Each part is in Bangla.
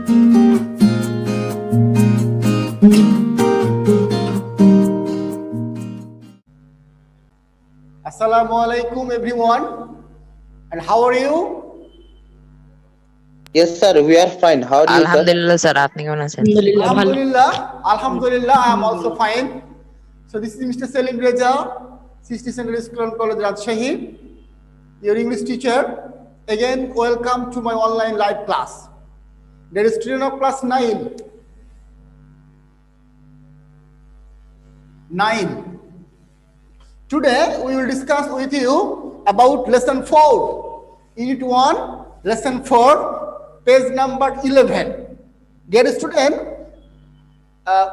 Assalamu alaikum everyone, and how are you? Yes, sir. We are fine. How are you, sir? আলহামদুলিল্লাহ স্যার, আপনি কেমন আছেন? Alhamdulillah, I am also fine. So this is Mr. Selim Reza, 60 Secondary School and College, Rajshahi, your English teacher. Again, welcome to my online live class. There is student of class 9. Today we will discuss with you about lesson 4, unit 1, lesson 4, page number 11. Dear student,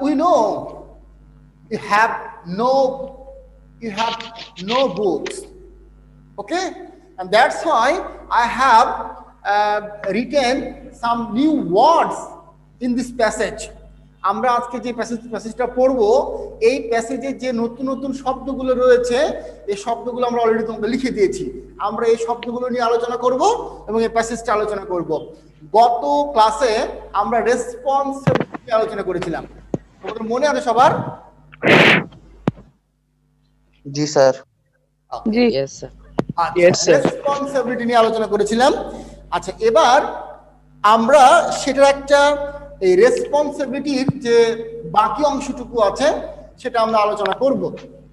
we know you have no books, okay, and that's why I have written some new words in this passage. আমরা আজকে যে প্যাসেজটা পড়বো, এই প্যাসেজে যে নতুন নতুন শব্দগুলো রয়েছে, এই শব্দগুলো আমরা অলরেডি তোমাকে লিখে দিয়েছি। আমরা এই শব্দগুলো নিয়ে আলোচনা করব এবং এই প্যাসেজটা আলোচনা করব। গত ক্লাসে আমরা রেসপন্সিবিলিটি নিয়ে আলোচনা করেছিলাম, তোমাদের মনে আছে সবার? জি স্যার। জি ইয়েস স্যার। রেসপন্সিবিলিটি নিয়ে আলোচনা করেছিলাম। আচ্ছা, এবার আমরা সেটার একটা এই রেসপন্সিবিলিটির যে বাকি অংশটুকু আছে সেটা আমরা আলোচনা করব।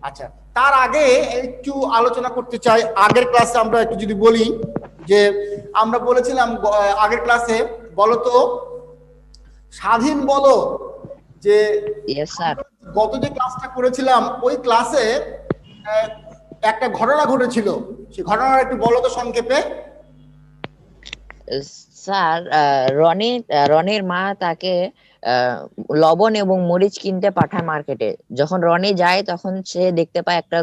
আচ্ছা, তার আগে একটু আলোচনা করতে চাই। আগের ক্লাসে আমরা একটু যদি বলি যে আমরা বলেছিলাম আগের ক্লাসে, বলো তো স্বাধীন বলো, যে গত যে ক্লাসটা করেছিলাম ওই ক্লাসে একটা ঘটনা ঘটেছিল, সেই ঘটনাটা একটু বলো তো সংক্ষেপে। স্যার, রনির মা তাকে লবণ এবং মরিচ কিনতে পাঠায় মার্কেটে। যখন রনি যায় তখন সে দেখতে পায় একটা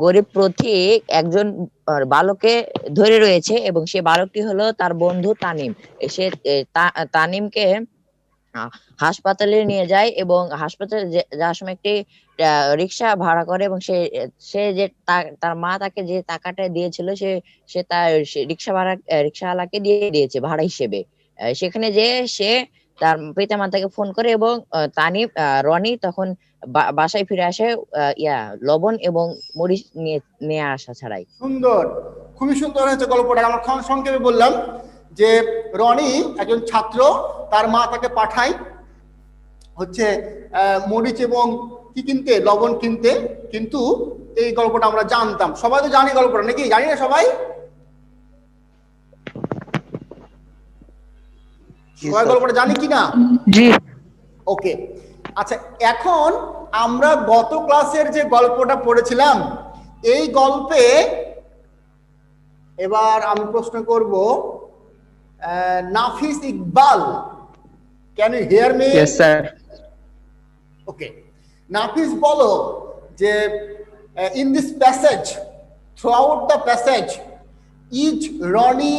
গরিব পথিক একজন বালককে ধরে রয়েছে এবং সে বালকটি হলো তার বন্ধু তানিম। সে তানিমকে হাসপাতালে নিয়ে যায় এবং হাসপাতালে যাওয়ার সময় একটি রিক্সা ভাড়া করে এবং সে যে তার মা তাকে যে টাকাটা দিয়েছিল সে তার রিক্সাওয়ালাকে দিয়ে দিয়েছে ভাড়া হিসেবে। সেখানে যে সে তার পিতা মাতাকে ফোন করে এবং রনি তখন বাসায় ফিরে আসে লবণ এবং মরিচ নিয়ে আসা ছাড়াই। সুন্দর, খুবই সুন্দর হয়েছে গল্পটা। আমরা সংক্ষেপে বললাম যে রনি একজন ছাত্র, তার মা তাকে পাঠায় হচ্ছে মরিচ এবং কি কিনতে, লবণ কিনতে। কিন্তু এই গল্পটা আমরা জানতাম, সবাই তো জানি গল্পটা, নাকি জানি না সবাই? সবাই গল্পটা জানি কিনা? জি। ওকে, আচ্ছা, এখন আমরা গত ক্লাসের যে গল্পটা পড়েছিলাম, এই গল্পে এবার আমি প্রশ্ন করব, Nafis Iqbal, can you hear me? Yes sir. Okay, Nafis বলো যে in this passage, throughout the passage, is Roni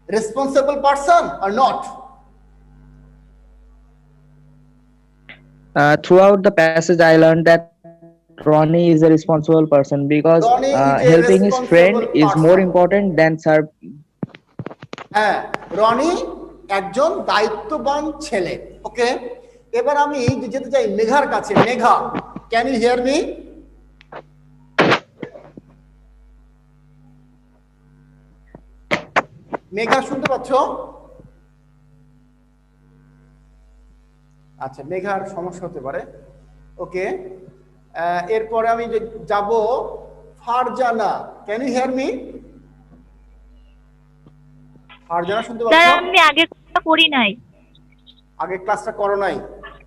responsible person or not? Throughout the passage, I learned that Ronnie is a responsible person because helping his friend is more important than হ্যাঁ, রনি একজন দায়িত্ববান ছেলে। ওকে, এবার আমি যেতে চাই মেঘার কাছে। Megha, can you hear me? Megha শুনতে পাচ্ছ? আচ্ছা, মেঘার সমস্যা হতে পারে। ওকে, এরপরে আমি যাব Farzana, can you hear me? Farzana শুনতে পাচ্ছ? স্যার, আমি আগের ক্লাসটা করি নাই। আগের ক্লাসটা করো নাই?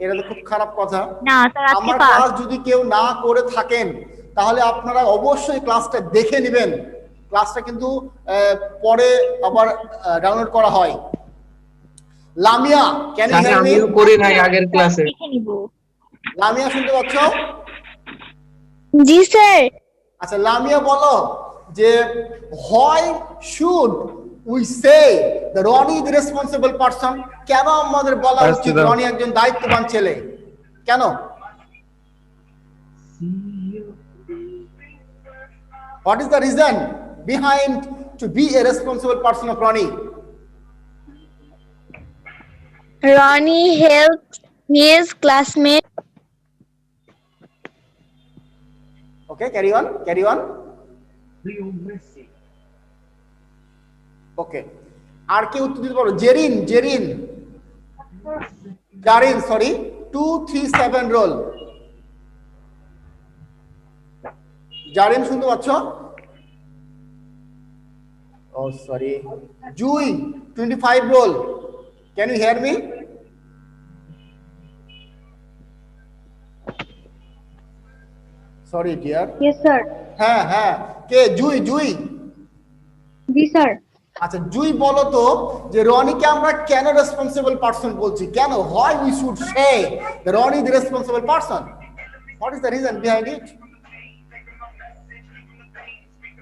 এটা তো খুব খারাপ কথা। না স্যার, আজকে আমার ক্লাস যদি কেউ না করে থাকেন তাহলে আপনারা অবশ্যই ক্লাসটা দেখে নেবেন। ক্লাসটা কিন্তু পরে আবার ডাউনলোড করা হয়। Lamia, can you hear me? আমিও করি নাই আগের ক্লাসে। লামিয়া শুনতে পাচ্ছ? জি স্যার। আচ্ছা, লামিয়া বলো যে why should we say that Ronnie is the responsible person? কেন আমাদের বলা উচিত রনি একজন দায়িত্ববান ছেলে? কেন? What is the reason behind to be a responsible person of Ronnie? Ronnie helped his classmate. Okay, carry on, carry on. Okay. আর কি উত্তর দিতে পারো? Zerin, Zerin, Zarin, sorry, 237 roll. জারিন শুনতে পাচ্ছ? Oh, sorry. Jui, 25 roll. Can you hear me? Sorry, dear. Yes, sir. হ্যাঁ হ্যাঁ, কে? জুই, জুই। জি স্যার। আচ্ছা, জুই বলো তো যে রনিকে আমরা কেন রেসপন্সিবল পারসন বলছি? কেন? Why we should say Ronnie the responsible person? What is the reason behind it?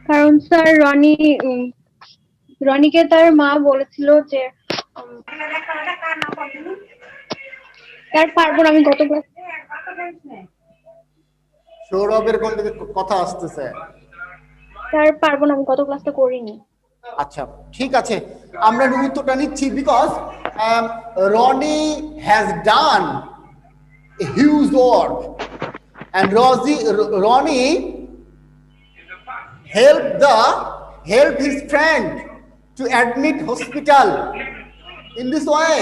কারণ স্যার রনিকে তার মা বলেছিল যে তার পারবো না, আমি গত ক্লাস সৌরভের কোন থেকে কথা আসতেছে? তার পারবো না, আমি গত ক্লাসটা করিনি। আচ্ছা, ঠিক আছে, আমরা উত্তরটা নিচ্ছি because Rony has done a huge work and Ronnie helped his friend to admit hospital. In this way,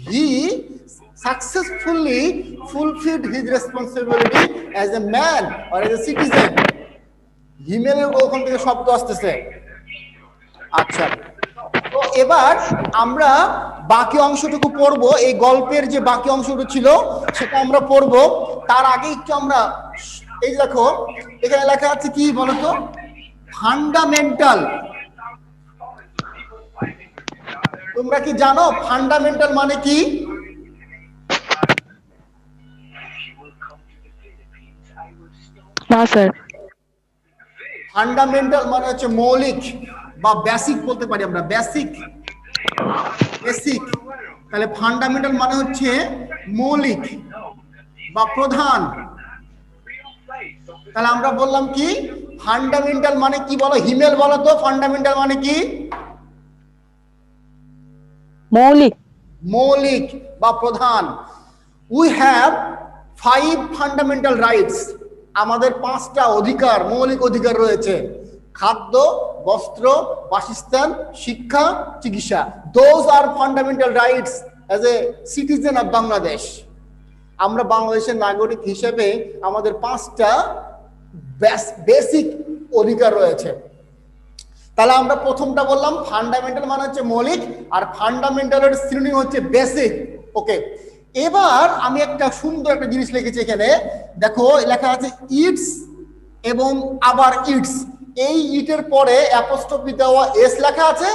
he successfully fulfilled his responsibility as a man or as a citizen. হিমেলের ওখান থেকে শব্দ আসতেছে। আচ্ছা, তো এবার আমরা বাকি অংশটুকু পড়বো। এই গল্পের যে বাকি অংশটুকু ছিল সেটা আমরা পড়বো। তার আগে একটু আমরা এই দেখো, এখানে লেখা আছে কি বলতো? ফান্ডামেন্টাল। তোমরা কি জানো ফান্ডামেন্টাল মানে কি? না স্যার। ফান্ডামেন্টাল মানে হচ্ছে মৌলিক বা বেসিক বলতে পারি আমরা, বেসিক, বেসিক। তাহলে ফান্ডামেন্টাল মানে হচ্ছে মৌলিক বা প্রধান। তাহলে আমরা বললাম কি ফান্ডামেন্টাল মানে কি? বলো, হিমেল বলো তো ফান্ডামেন্টাল মানে কি? মৌলিক। মৌলিক বা প্রধান। We have 5 fundamental rights. আমাদের 5টা অধিকার, মৌলিক অধিকার রয়েছে। খাদ্য, বস্ত্র, বাসস্থান, শিক্ষা, চিকিৎসা। Those are fundamental rights as a citizen of Bangladesh. আমরা বাংলাদেশের নাগরিক হিসেবে আমাদের 5টা বেসিক অধিকার রয়েছে। তাহলে আমরা প্রথমটা বললাম ফান্ডামেন্টাল মানে হচ্ছে মৌলিক, আর ফান্ডামেন্টালের সিনোনিম হচ্ছে বেসিক। ওকে, এবার আমি একটা সুন্দর একটা জিনিস লিখেছি এখানে, দেখো লেখা আছে ইটস এবং আবার ইটস। এই ইটের পরে অ্যাপোস্ট্রফি দেওয়া এস লেখা আছে,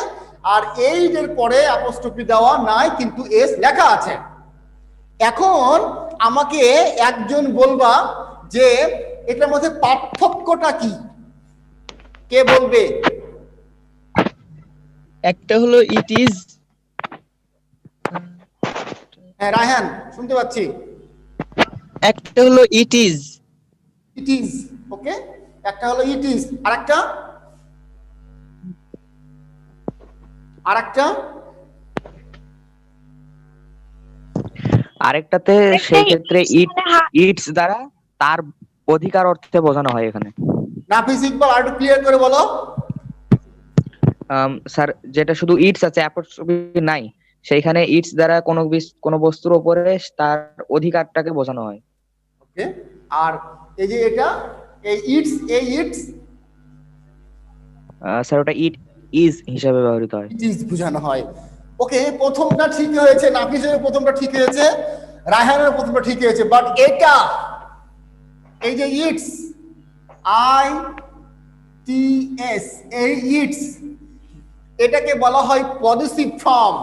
আর এই ইটের পরে অ্যাপোস্ট্রফি দেওয়া নাই কিন্তু এস লেখা আছে। এখন আমাকে একজন বলবা যে এটার মধ্যে পার্থক্যটা কি? কে বলবে? একটা হলো ইট ইজ, হ্যাঁ রায়হান শুনতে পাচ্ছি। একটা হলো ইট ইজ, ইট ইজ, ওকে, একটা হলো ইট ইজ, আরেকটা আরেকটাতে সেই ক্ষেত্রে ইটস দ্বারা তার অধিকার অর্থে বোঝানো হয় এখানে। নাফিস ইকবাল আর একটু ক্লিয়ার করে বলো। স্যার, যেটা শুধু ইটস আছে অ্যাপোস্ট্রফি নাই, সেইখানে ইটস দ্বারা কোনো বস্তুর উপরে তার অধিকারটাকে বোঝানো হয়। ওকে, আর এই যে এটা এই ইটস, এই ইটস স্যার ওটা ইট ইজ হিসাবে ব্যবহৃত হয়। ইট ইজ বোঝানো হয়। ওকে, প্রথমটা ঠিক হয়েছে, নাফিসের প্রথমটা ঠিক হয়েছে, রায়হানের প্রথমটা ঠিক হয়েছে, বাট এটা এই যে ইটস, আই টি এস, এই ইটস, এটাকে বলা হয় পজিটিভ ফর্ম।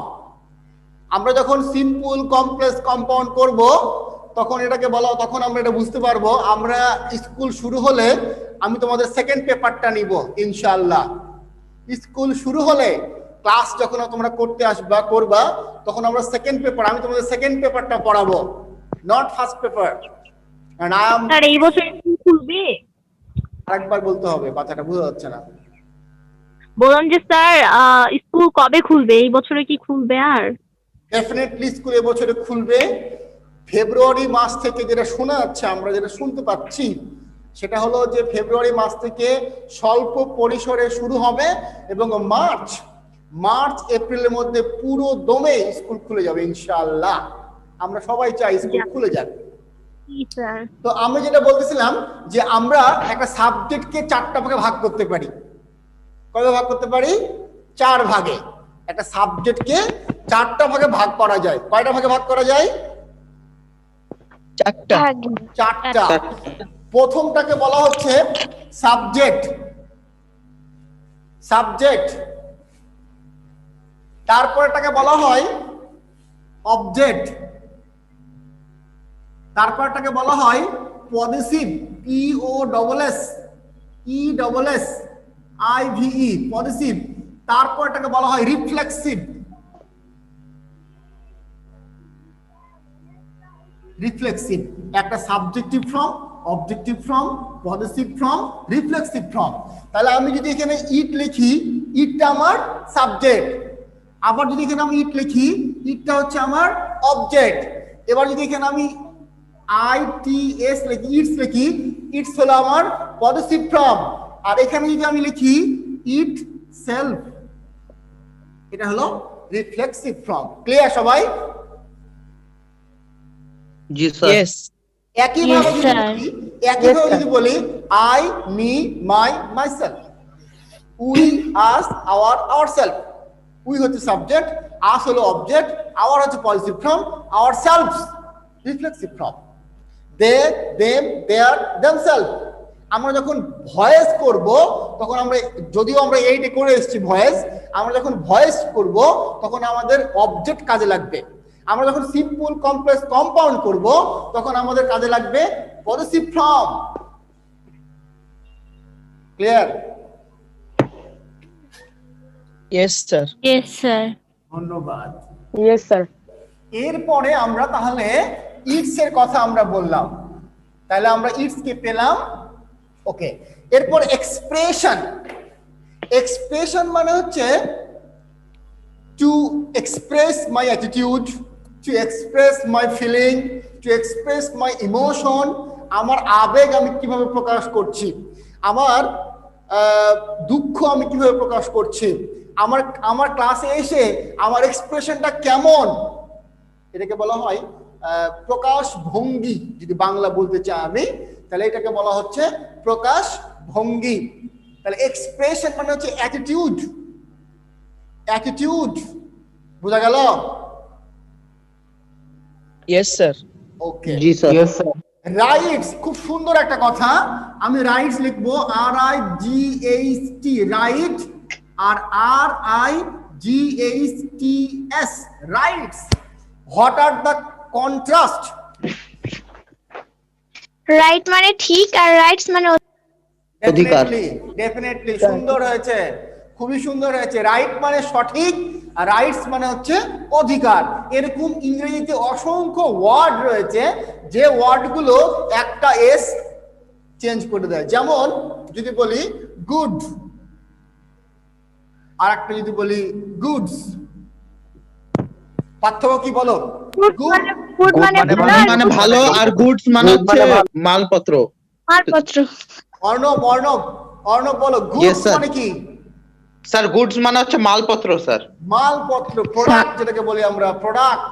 আমরা যখন সিম্পল কমপ্লেক্স কম্পাউন্ড করব তখন এটাকে বলা, তখন আমরা এটা বুঝতে পারবো। আমরা স্কুল শুরু হলে আমি তোমাদের সেকেন্ড পেপারটা নিব ইনশাআল্লাহ। স্কুল শুরু হলে ক্লাস যখন তোমরা করতে আসবা করবা, তখন আমরা সেকেন্ড পেপার, আমি তোমাদের সেকেন্ড পেপারটা পড়াবো, not first paper. And I am, sir এই বছর স্কুল খুলবে? আরেকবার বলতে হবে, বাচ্চাটা বোঝা যাচ্ছে না। বললাম যে স্যার স্কুল কবে খুলবে? এই বছরে কি খুলবে? আর ডেফিনেটলি স্কুল এবছরে খুলবে। ফেব্রুয়ারি মাস থেকে যেটা শোনা যাচ্ছে, আমরা যেটা শুনতে পাচ্ছি সেটা হলো যে ফেব্রুয়ারি মাস থেকে স্বল্প পরিসরে শুরু হবে এবং মার্চ এপ্রিলের মধ্যে পুরো দমে স্কুল খুলে যাবে ইনশাআল্লাহ। আমরা সবাই চাই স্কুল খুলে যাক। জি স্যার। তো আমি যেটা বলতেছিলাম যে আমরা একটা সাবজেক্টকে 4টা ভাগে ভাগ করতে পারি। কয়ভাবে ভাগ করতে পারি? 4 ভাগে। একটা সাবজেক্টকে 4টা ভাগে ভাগ করা যায়। কয়টা ভাগে ভাগ করা যায়? 4টা। 4টা। প্রথমটাকে বলা হচ্ছে সাবজেক্ট। তারপরটাকে বলা হয় অবজেক্ট। তারপরটাকে বলা হয় পজিটিভ, POSSIVE, পজিটিভ। তারপরটাকে বলা হয় রিফ্লেক্সিভ। একটা subjective form, objective form, positive form, reflexive form. তাহলে আমি যদি এখানে ইট লিখি, ইটটা আমার সাবজেক্ট। আবার যদি এখানে আমি ইট লিখি, ইটটা হচ্ছে আমার অবজেক্ট। এবার যদি এখানে আমি ITS লিখি, ইটস হলো আমার পজিটিভ ফর্ম। আর এখানে যদি আমি লিখি ইট সেলফ, এটা হলো রিফ্লেক্সিভ ফর্ম। ক্লিয়ার সবাই? Ji sir. Yes. একইভাবে Yes, sir. যদি বলি I, me, myself, we, us, ourself. We হচ্ছে সাবজেক্ট, আস হলো অবজেক্ট, আওয়ার হচ্ছে positive form, ourselves reflexive form, they, them, their, themself. আমরা যখন ভয়েস করব তখন যদিও আমরা এইটা করে এসেছি ভয়েস, আমরা যখন ভয়েস করব তখন আমাদের অবজেক্ট কাজে লাগবে। আমরা যখন সিম্পল, কমপ্লেক্স, কম্পাউন্ড করব তখন আমাদের কাজে লাগবে positive form. Clear? Yes, sir. Yes, sir. ধন্যবাদ। Yes, sir. এরপরে আমরা তাহলে ইটস এর কথা আমরা বললাম, তাহলে আমরা ইটস কে পেলাম। ওকে, এরপর এক্সপ্রেশন মানে হচ্ছে to express my attitude, to express my feeling, to express my emotion. আমার আবেগ আমি কিভাবে প্রকাশ করছি, আমার দুঃখ আমি কিভাবে প্রকাশ করছি, আমার ক্লাসে এসে আমার এক্সপ্রেশনটা কেমন, এটাকে বলা হয় প্রকাশ ভঙ্গি। যদি বাংলা বলতে চাই আমি, তাহলে এটাকে বলা হচ্ছে প্রকাশ ভঙ্গি। তাহলে এক্সপ্রেশন মানে হচ্ছে অ্যাটিটিউড। বুঝা গেল? Yes, sir. Okay. Ji sir. Yes, sir. Rights, খুব সুন্দর একটা কথা। আমি রাইটস লিখবো RIGHT, রাইট, আর RIGHTS, rights. What are the contrast? Right মানে ঠিক আর রাইটস মানে অধিকার। ডেফিনেটলি সুন্দর হয়েছে, খুবই সুন্দর হয়েছে। রাইট মানে সঠিক আর রাইটস মানে হচ্ছে অধিকার। এরকম ইংরেজিতে অসংখ্য ওয়ার্ড রয়েছে যে ওয়ার্ডগুলো একটা এস চেঞ্জ করে দেয়। যেমন যদি বলি গুড, আর একটা যদি বলি গুডস, পার্থক্য কি বলো? গুড গুড মানে মানে ভালো আর গুডস মানে হচ্ছে মালপত্র। মালপত্র। অর্ণব বলো Yes, গুডস sir. মানে কি? স্যার গুডস মানে হচ্ছে মালপত্র স্যার। মালপত্র, প্রোডাক্ট যেটাকে বলি আমরা প্রোডাক্ট।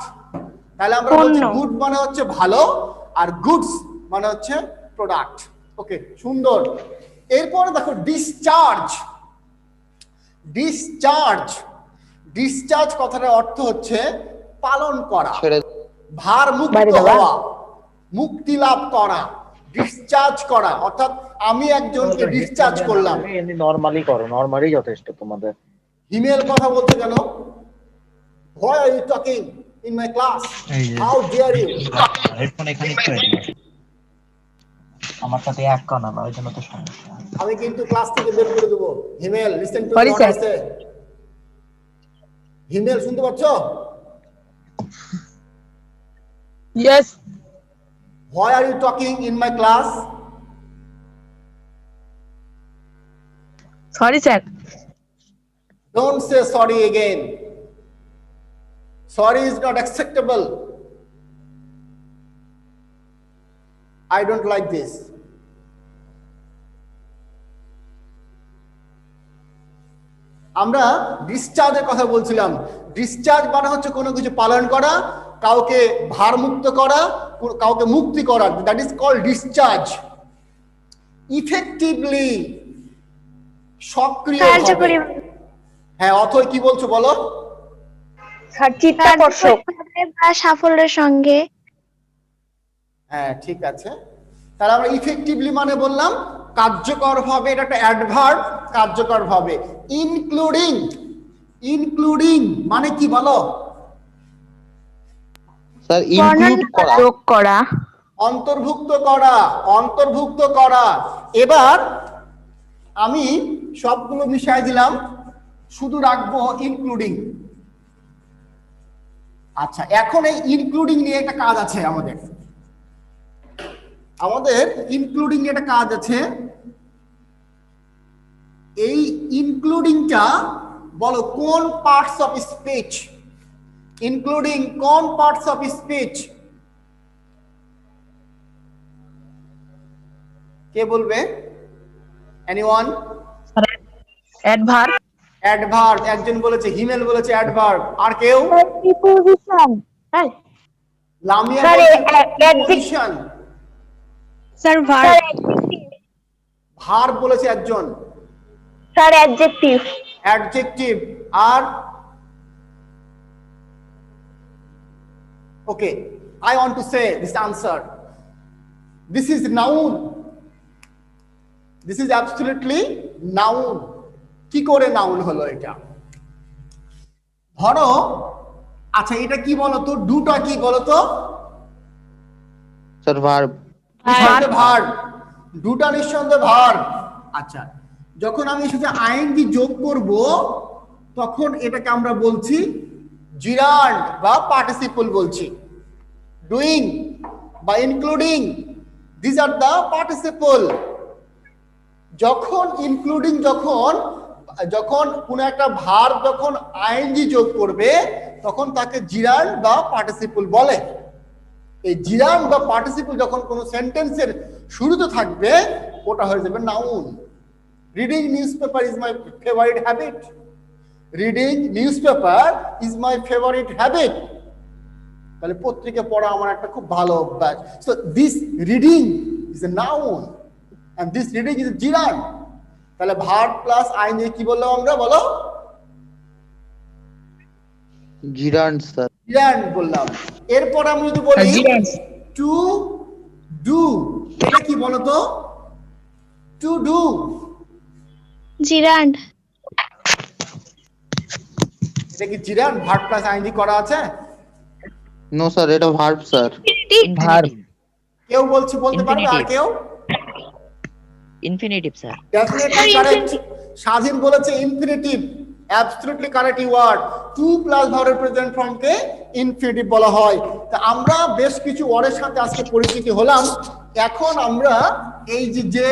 তাহলে আমরা বলছি গুড মানে হচ্ছে ভালো আর গুডস মানে হচ্ছে প্রোডাক্ট। ওকে, সুন্দর। এরপরে দেখো ডিসচার্জ কথাটার অর্থ হচ্ছে পালন করা, ভার মুক্ত হওয়া, মুক্তি লাভ করা, ডিসচার্জ করা। অর্থাৎ আমি একজনকে ডিসচার্জ করলাম। নরমালি করো, নরমালি যথেষ্ট তোমাদের। ইমেল কথা বলতে কেন? Why are you talking in my class? How dare you? Headphone এখানে একটু আমার সাথে এক কানা না, ওই জন্য তো সমস্যা। আমি কিন্তু ক্লাস থেকে বের করে দেবো। Himel, listen to Sorry, what sir. I say. Himel শুনতে পাচ্ছ? Yes. Why are you talking in my class? Sorry, sir. Don't say sorry again. Sorry is not acceptable. I don't like this. আমরা ডিসচার্জের কথা বলছিলাম। ডিসচার্জ মানে হচ্ছে কোনো কিছু পালন করা, কাউকে ভারমুক্ত করা, কাউকে মুক্তি করা, that is called discharge. Effectively, সক্রিয়, কার্যকরী হ্যাঁ। অথই কি বলছো বলো? কার্যকরীভাবে বা সাফল্যের সঙ্গে। হ্যাঁ, ঠিক আছে। তাহলে আমরা ইফেক্টিভলি মানে বললাম কার্যকর ভাবে, এটা একটা অ্যাডভার্ব, কার্যকর ভাবে। ইনক্লুডিং, ইনক্লুডিং মানে কি বলো? স্যার ইনক্লুড করা, যোগ করা, অন্তর্ভুক্ত করা, অন্তর্ভুক্ত করা। এবার আমি সবগুলো মিশাই দিলাম, শুধু রাখবো ইনক্লুডিং। আচ্ছা, এখন এই ইনক্লুডিং নিয়ে একটা কাজ আছে আমাদের। আমাদের ইনক্লুডিং নিয়ে একটা কাজ আছে। এই ইনক্লুডিংটা বলো কোন পার্টস অফ স্পিচ? ইনক্লুডিং কোন পার্টস অফ স্পিচ? কে বলবে? এনিওয়ান? অ্যাডভার্ব। অ্যাডভার্ব, একজন বলেছে, হিমেল বলেছে অ্যাডভার্ব। আর কেউ? প্রিপোজিশন। লামিয়া স্যার, বলেছে adjective। preposition। Sir verb. Verb বলেছে একজন। Sir adjective. অ্যাডজেক্টিভ। আর okay, I want to say this answer. This is noun. This is absolutely noun. কি করে নাউন হলো এটা? ধরো, আচ্ছা এটা কি বলতো, ডুটা কি বলতো? Sir verb. নিঃসন্দেহে ভার্ব। ডুটা নিঃসন্দেহে ভার্ব। আচ্ছা, যখন আমি সাথে আইএনজি যোগ করব তখন এটাকে আমরা বলছি জিরান্ড বা পার্টিসিপল বলছি। ডুইং বা including, this are the participle. যখন ইনক্লুডিং, যখন যখন কোন একটা ভার্ব যখন আইএনজি যোগ করবে তখন তাকে জিরান্ড বা পার্টিসিপল বলে। এই জিরান্ড বা পার্টিসিপল যখন কোন সেন্টেন্সের শুরুতে থাকবে ওটা হয়ে যাবে noun. Reading newspaper is my favourite habit. Reading newspaper is my favourite habit. তাহলে পত্রিকা পড়া আমার একটা খুব ভালো অভ্যাস। So this reading is a noun and this reading is a gerund. তাহলে ভার্ব প্লাস আইএনজি কি বললাম আমরা, বলো? জিরান্ড স্যার। gerund বললাম। এরপর আমি যদি বলি টু ডু, এটা কি বলো তো? To do, gerund. এটা কি gerund ভার্ব প্লাস আইএনজি করা আছে? নো স্যার, এটা ভার্ব স্যার। ভার্ব। কেউ বলছে, বলতে পারবে? আর কেউ? Infinitive sir. Definitely correct. Swadhin বলেছে infinitive, absolutely correct word. To plus verb present form কে ইনফিনিটিভ বলা হয়। তা আমরা বেশ কিছু ওয়ার্ডের সাথে আজকে পরিচিত হলাম। এখন আমরা এই যে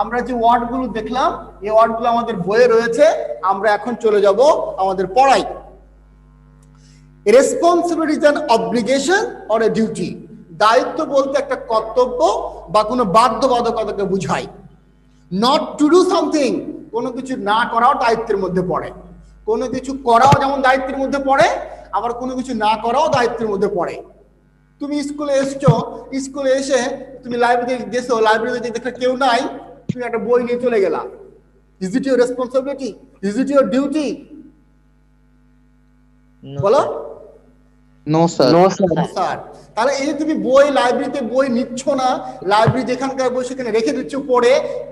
আমরা যে ওয়ার্ডগুলো দেখলাম, এই ওয়ার্ডগুলো আমাদের বইয়ে রয়েছে। আমরা এখন চলে যাব আমাদের পড়াই। Responsibility is an obligation or a duty. দায়িত্ব বলতে একটা কর্তব্য বা কোনো বাধ্যবাধকতাকে বোঝায়। নট টু ডু সামথিং, কোনো কিছু না করাও দায়িত্বের মধ্যে পড়ে। কোনো কিছু করাও যেমন দায়িত্বের মধ্যে পড়ে, আবার কোনো কিছু না করাও দায়িত্বের মধ্যে পড়ে। তুমি স্কুলে এসছো, স্কুলে এসে তুমি লাইব্রেরিতে গেছো, লাইব্রেরিতে দেখে কেউ নাই, তুমি একটা বই নিয়ে চলে গেলা। Is it your responsibility? Is it your duty? বলো। No sir. No sir. Sir, তাহলে এই যে তুমি বই লাইব্রেরিতে বই নিচ্ছ না, লাইব্রেরি যেখানকার বই সেখানে রেখে দিচ্ছ পড়ে,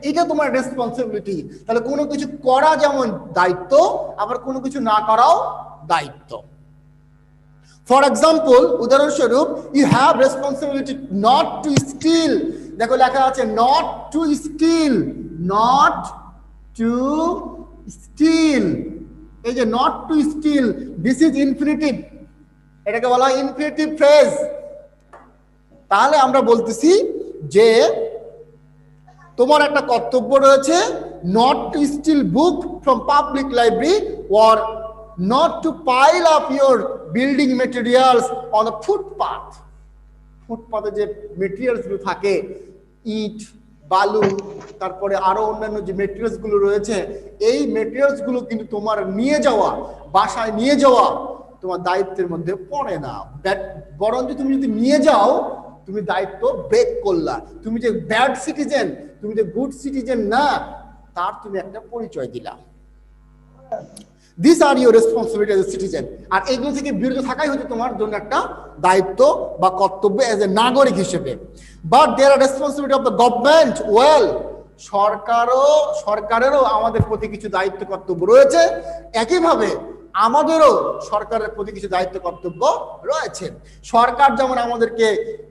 এটা তোমার রেসপন্সিবিলিটি। তাহলে কোনো কিছু করা যেমন দায়িত্ব, আবার কোনো কিছু না করাও দায়িত্ব। ফর এক্সাম্পল, উদাহরণস্বরূপ, you have responsibility not to steal. দেখো লেখা আছে not to steal, not to steal. এই যে not to steal, this is infinitive, এটাকে বলা হয় ইনফিনিটিভ ফ্রেজ। তাহলে আমরা বলতেছি যে তোমার একটা কর্তব্য রয়েছে, not to steal book from public library or not to pile up your building materials on a footpath. ফুটপাতে যে মেটেরিয়ালস গুলো থাকে, ইট, বালু, তারপরে আরো অন্যান্য যে মেটেরিয়ালস গুলো রয়েছে, এই মেটেরিয়ালস গুলো কিন্তু তোমার নিয়ে যাওয়া, বাসায় নিয়ে যাওয়া তোমার দায়িত্বের মধ্যে পড়ে না। বরঞ্চ তুমি যদি নিয়ে যাও, তুমি দায়িত্ব ব্রেক করলা। তুমি যে ব্যাড সিটিজেন, তুমি যে গুড সিটিজেন না, তার তুমি একটা পরিচয় দিলা। This are your responsibility as a citizen. আর এগুলো থেকে বিরত থাকাই হচ্ছে তোমার জন্য একটা দায়িত্ব বা কর্তব্য এজ এ নাগরিক হিসেবে। But there are responsibility of the government, well, সরকারেরও আমাদের প্রতি কিছু দায়িত্ব কর্তব্য রয়েছে, একইভাবে আমাদেরও সরকারের প্রতি কিছু দায়িত্ব কর্তব্য রয়েছে। সরকার যেমন আমাদেরকে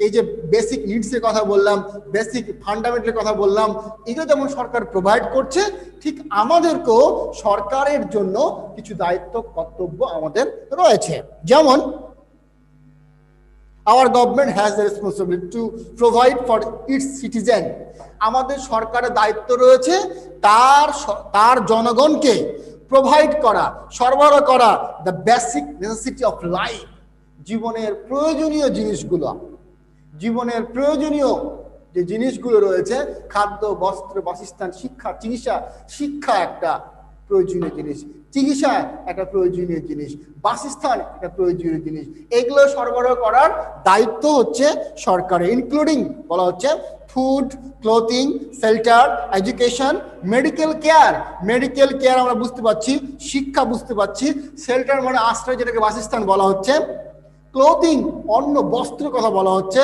এই যে বেসিক নিডসের কথা বললাম, বেসিক ফান্ডামেন্টালের কথা বললাম, এগুলো যেমন সরকার প্রোভাইড করছে, ঠিক আমাদেরকেও সরকারের জন্য কিছু দায়িত্ব কর্তব্য আমাদের রয়েছে। যেমন our government has the responsibility to provide for its citizen. আমাদের সরকারের দায়িত্ব রয়েছে তার জনগণকে প্রোভাইড করা, সরবরাহ করা the basic necessity of life, জীবনের প্রয়োজনীয় জিনিসগুলো। জীবনের প্রয়োজনীয় যে জিনিসগুলো রয়েছে, খাদ্য, বস্ত্র, বাসস্থান, শিক্ষা, চিকিৎসা। শিক্ষা একটা প্রয়োজনীয় জিনিস, চিকিৎসা একটা প্রয়োজনীয় জিনিস, বাসস্থান একটা প্রয়োজনীয় জিনিস। এগুলো সরবরাহ করার দায়িত্ব হচ্ছে সরকারের, ইনক্লুডিং বলা হচ্ছে food, clothing, shelter, education, medical care. Medical care আমরা বুঝতে পারছি, শিক্ষা বুঝতে পারছি, শেল্টার মানে আশ্রয়, যেটাকে বাসস্থান বলা হচ্ছে, ক্লোথিং অন্ন বস্ত্র কথা বলা হচ্ছে,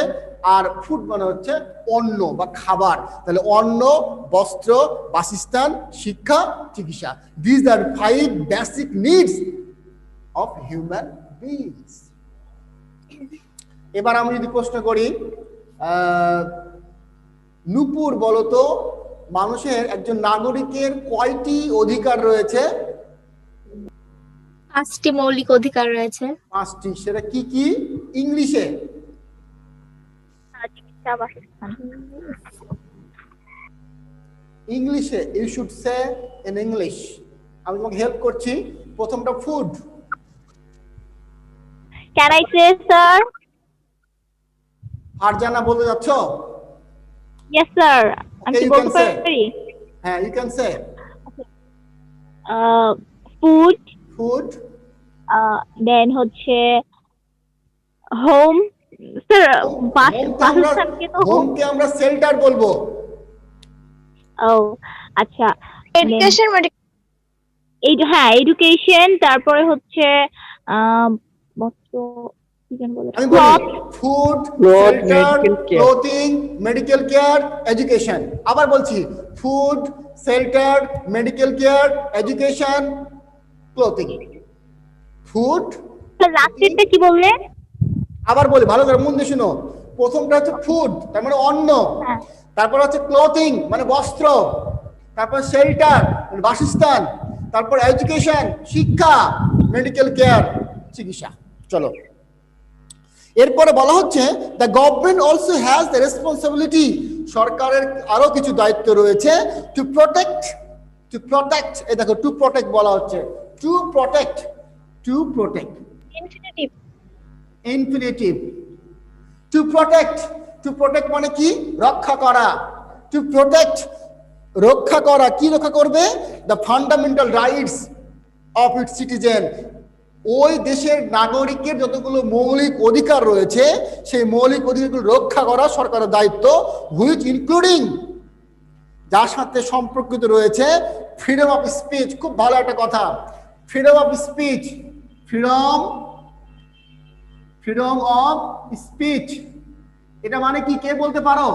আর ফুড মানে হচ্ছে অন্ন বা খাবার। তাহলে অন্ন, বস্ত্র, বাসস্থান, শিক্ষা, চিকিৎসা, this are 5 basic needs of human beings. এবার আমি যদি প্রশ্ন করি, নূপুর বলতো মানুষের, একজন নাগরিকের কয়টি অধিকার রয়েছে? 5টি মৌলিক অধিকার রয়েছে। 5টি। সেটা কি কি ইংলিশে? ইংলিশে you should say in English. আমি তোমাকে হেল্প করছি। প্রথমটা food. Can I say, sir? Farzana বলতে যাচ্ছ? Yes, sir. আমি Okay, কি you বলতে can say. পারি? হ্যাঁ, you can say Food, food, then হচ্ছে হোম। স্যার, বাসস্থানকে তো হোমকে আমরা শেল্টার বলবো। ও আচ্ছা, এডুকেশন, এই হ্যাঁ এডুকেশন, তারপরে হচ্ছে বস্ত্র, কি যেন বলে, আমি বলি food, shelter, clothing, medical care, education. আবার বলছি food, shelter, medical care, education, clothing. Food, লাস্টেরটা কি বললেন? আবার বলি, ভালো করে মন দিয়ে শুনো। প্রথমটা হচ্ছে ফুড, তার মানে অন্ন। হ্যাঁ। তারপর হচ্ছে ক্লোথিং মানে বস্ত্র, তারপর শেল্টার মানে বাসস্থান, তারপর এডুকেশন শিক্ষা, মেডিকেল কেয়ার চিকিৎসা। চলো, এরপরে বলা হচ্ছে the government also has the responsibility, সরকারের আরো কিছু দায়িত্ব রয়েছে, টু প্রোটেক্ট, এই দেখো টু প্রোটেক্ট বলা হচ্ছে, to protect, infinitive. To protect মানে কি? রক্ষা করা। টু প্রোটেক্ট, রক্ষা করা। কি রক্ষা করবে? The fundamental rights of its citizen, ওই দেশের নাগরিকের যতগুলো মৌলিক অধিকার রয়েছে সেই মৌলিক অধিকারগুলো রক্ষা করা সরকারের দায়িত্ব, হুইচ ইনক্লুডিং, যার সাথে সম্পর্কিত রয়েছে ফ্রিডম অফ স্পিচ। খুব ভালো একটা কথা, freedom of speech, freedom of speech. এটা মানে কি, কে বলতে পারো?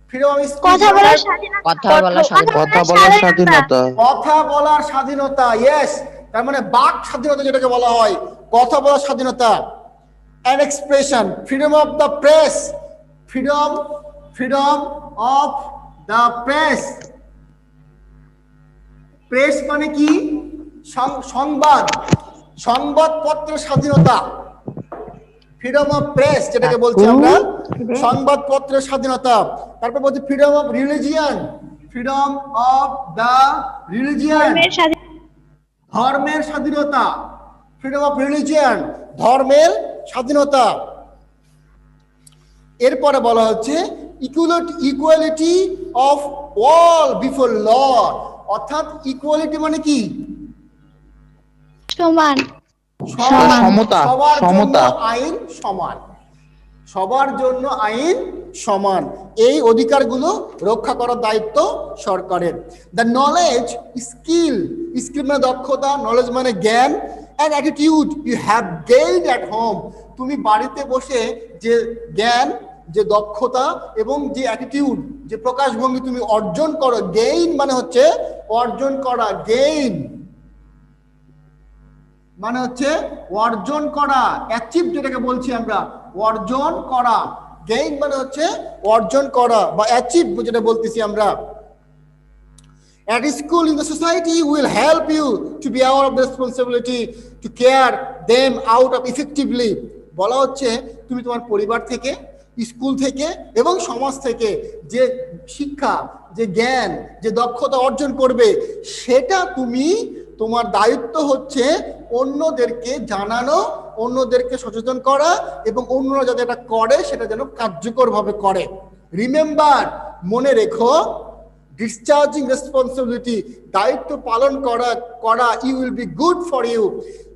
ফ্রিডম অফ স্পিচ, কথা বলার স্বাধীনতা। কথা বলার স্বাধীনতা। ইয়েস, তার মানে বাক স্বাধীনতা যেটাকে বলা হয়, কথা বলার স্বাধীনতা। An expression, freedom of the press, freedom of the press. Press মানে কি? সংবাদপত্রের স্বাধীনতা। ফ্রিডম অফ প্রেস যেটাকে বলছি আমরা, সংবাদপত্রের স্বাধীনতা। তারপর বলছি freedom of religion, freedom of the religion, ধর্মের স্বাধীনতা। ফ্রিডম অফ রিলিজিয়ন, ধর্মের স্বাধীনতা। এরপরে বলা হচ্ছে equality of all before law, অর্থাৎ ইকুয়ালিটি মানে কি? সমান। সমতা, সবার জন্য সমতা। আইন সমান, সবার জন্য আইন সমান। এই অধিকারগুলো রক্ষা করার দায়িত্ব সরকারের। দ্য নলেজ, স্কিল, স্কিল মানে দক্ষতা, নলেজ মানে জ্ঞান, and attitude you have gained at home, তুমি বাড়িতে বসে যে জ্ঞান, যে দক্ষতা এবং যে অ্যাটিটিউড, যে প্রকাশভঙ্গি তুমি অর্জন করো, গেইন মানে হচ্ছে অর্জন করা, গেইন মানে হচ্ছে অর্জন করা, অ্যাচিভ যেটাকে বলছি আমরা, অর্জন করা। গেইন মানে হচ্ছে অর্জন করা বা অ্যাচিভ যেটা বলতেছি আমরা। At school, in the society, will help you to be aware of the responsibility to care them out of effectively. বলা হচ্ছে তুমি তোমার পরিবার থেকে, স্কুল থেকে এবং সমাজ থেকে যে শিক্ষা, যে জ্ঞান, যে দক্ষতা অর্জন করবে, সেটা তুমি, তোমার দায়িত্ব হচ্ছে অন্যদেরকে জানানো, অন্যদেরকে সচেতন করা এবং অন্যরা যাতে এটা করে সেটা যেন কার্যকরভাবে করে। রিমেম্বার, মনে রেখো, ডিসচার্জিং রেসপন্সিবিলিটি, দায়িত্ব পালন করা you will be good for you,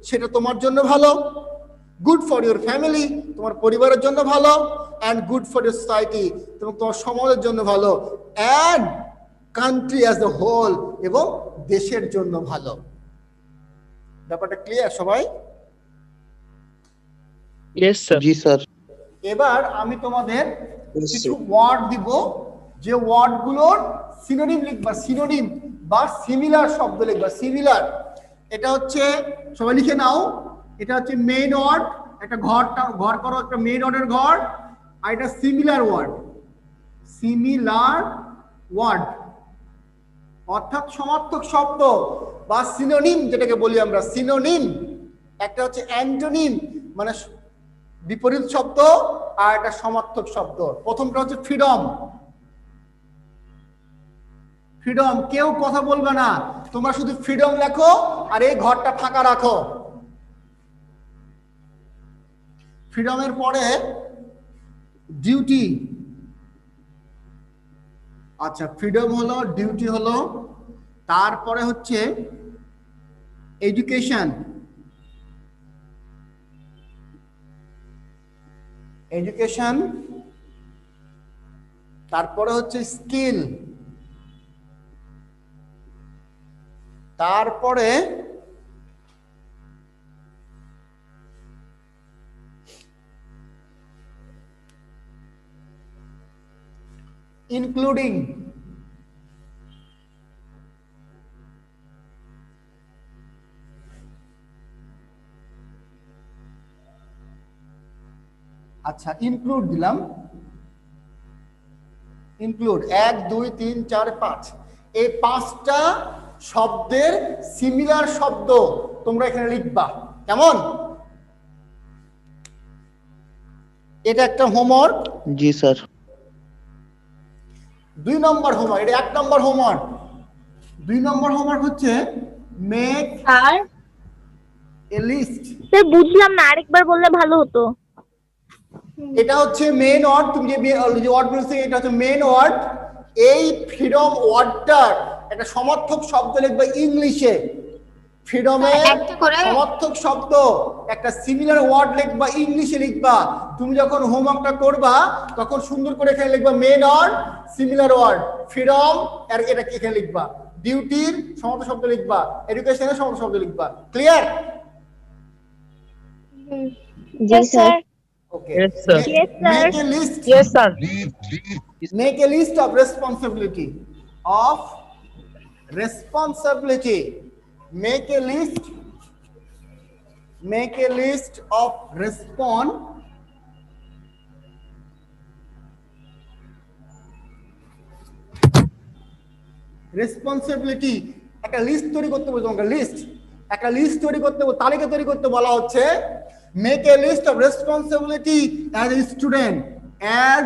সেটা তোমার জন্য ভালো, গুড ফর ইউর ফ্যামিলি, তোমার পরিবারের জন্য ভালো, and good for your society, এবং তোমার সমাজের জন্য ভালো, and country as a whole, এবং দেশের জন্য ভালো। ব্যাপারটা ক্লিয়ার সবাই? Yes, sir. জি স্যার। এবার আমি তোমাদের কিছু ওয়ার্ড দিব, যে ওয়ার্ডগুলোর সিনোনিম লিখবা, সিনোনিম বা সিমিলার শব্দ লিখবা। সিমিলার, এটা হচ্ছে সবাই লিখে নাও, এটা হচ্ছে মেইন ওয়ার্ড, একটা ঘর করো, একটা মেইন ওয়ার্ডের ঘর, আর এটা সিমিলার ওয়ার্ড। সিমিলার ওয়ার্ড অর্থাৎ সমার্থক শব্দ বা সিনোনিম যেটাকে বলি আমরা, সিনোনিম। একটা হচ্ছে অ্যান্টোনিম মানে বিপরীত শব্দ, আর একটা সমার্থক শব্দ। প্রথমটা হচ্ছে ফ্রিডম। ফ্রিডম, কেউ কথা বলবে না, তোমরা শুধু ফ্রিডম লেখো আর এই ঘরটা ফাঁকা রাখো। ফ্রিডমের পরে ডিউটি, আচ্ছা ফ্রিডম হলো, ডিউটি হলো, তারপরে হচ্ছে এডুকেশন, এডুকেশন, তারপরে হচ্ছে স্কিল, তারপরে ইনক্লুডিং, আচ্ছা ইনক্লুড দিলাম, ইনক্লুড 1 2 3 4 5, এই 5টা শব্দের সিমিলার শব্দ তোমরা এখানে লিখবা। কেমন? এটা একটা হোমওয়ার্ক। জি স্যার। 2 নম্বর হোমওয়ার্ক, এটা 1 নম্বর হোমওয়ার্ক। 2 নম্বর হোমওয়ার্ক হচ্ছে মেক আর এ লিস্ট। স্যার বুঝলাম না, আরেকবার বললে ভালো হতো। এটা হচ্ছে মেইন ওয়ার্ড, তুমি যে ওয়ার্ড বলছো এটা হচ্ছে মেইন ওয়ার্ড। এই ফ্রিডম ওয়ার্ডটার একটা সমর্থক শব্দ লিখবে ইংলিশে। ফ্রিডমের সমর্থক শব্দ একটা সিমিলার ওয়ার্ড লিখবা, ইংলিশে লিখবা। তুমি যখন হোমওয়ার্কটা করবা তখন সুন্দর করে এখানে লিখবা main word, similar word, freedom আর এটা এখানে লিখবা, ডিউটির সমর্থক শব্দ লিখবা, এডুকেশনের সমর্থক শব্দ লিখবা। Clear? G sir. Okay. Yes, sir. Yes, sir. Make a list. Yes, sir. Make a list of responsibility. Of responsibility. Make a list. Make a list of responsibility. একটা লিস্ট তৈরি করতে বলছো, তোমাকে লিস্ট, একটা লিস্ট তৈরি করতে, তালিকা তৈরি করতে বলা হচ্ছে। Make a list of responsibility as a student. As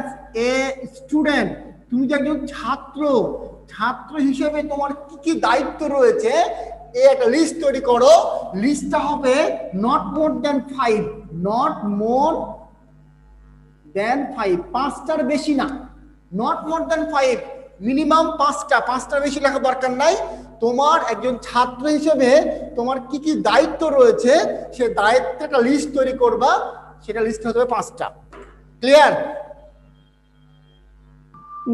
a student, তুমি যে একজন ছাত্র, ছাত্র হিসেবে তোমার কি কি দায়িত্ব রয়েছে এই একটা লিস্ট তৈরি করো, লিস্টটা হবে not more than 5, not more than 5, 5টার বেশি না, নট মোর দ্যান 5, মিনিমাম 5টার বেশি লেখা দরকার নাই। তোমার একজন ছাত্র হিসেবে তোমার কি কি দায়িত্ব রয়েছে সে দায়িত্বের একটা লিস্ট তৈরি করবা, সেটা লিস্ট হতে হবে 5টা। ক্লিয়ার?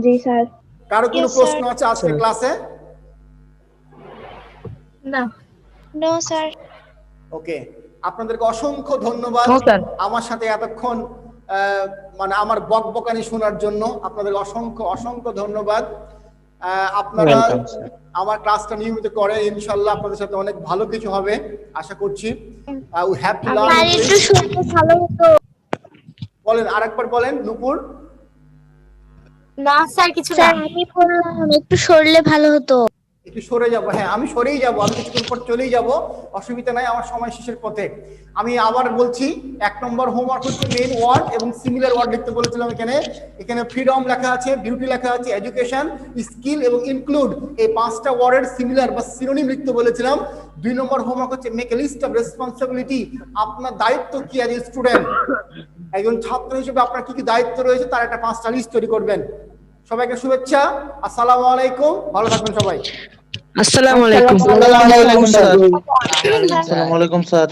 জি স্যার। কারো কোনো প্রশ্ন আছে আজকের ক্লাসে? না। No sir. ওকে, আপনাদেরকে অসংখ্য ধন্যবাদ No, sir. আমার সাথে এতক্ষণ মানে আমার বকবকানি শোনার জন্য। আপনাদের অসংখ্য ধন্যবাদ। আপনারা Welcome, sir. আমার ক্লাসটা নিয়মিত করে, ইনশাআল্লাহ আপনাদের সাথে অনেক ভালো কিছু হবে আশা করছি। We have to learn. আর একটু শুনলে ভালো হতো। বলেন, আরেকবার বলেন নূপুর। না স্যার কিছু না। স্যার আমি বললাম একটু সরলে ভালো হতো। একটু সরে যাবো, হ্যাঁ আমি সরেই যাব, আমি কিছুক্ষণ পর চলেই যাব, অসুবিধা নাই, আমার সময় শেষের পথে। আমি আবার বলছি, 1 নম্বর হোমওয়ার্ক হচ্ছে মেইন ওয়ার্ড এবং সিমিলার ওয়ার্ড লিখতে বলেছিলাম। এখানে ফ্রিডম লেখা আছে, বিউটি লেখা আছে, এডুকেশন, স্কিল এবং ইনক্লুড, এই 5টা ওয়ার্ডের সিমিলার বা সিনোনিম লিখতে বলেছিলাম। 2 নম্বর হোমওয়ার্ক হচ্ছে make a list of responsibility, আপনার দায়িত্ব কি অ্যাজ এ স্টুডেন্ট, একজন ছাত্র হিসেবে আপনার কি কি দায়িত্ব রয়েছে তার একটা 5টা লিস্ট তৈরি করবেন। সবাইকে শুভেচ্ছা, আসসালামু আলাইকুম, ভালো থাকবেন সবাই। আসসালামু আলাইকুম। আসসালামু আলাইকুম স্যার। আসসালামু আলাইকুম স্যার।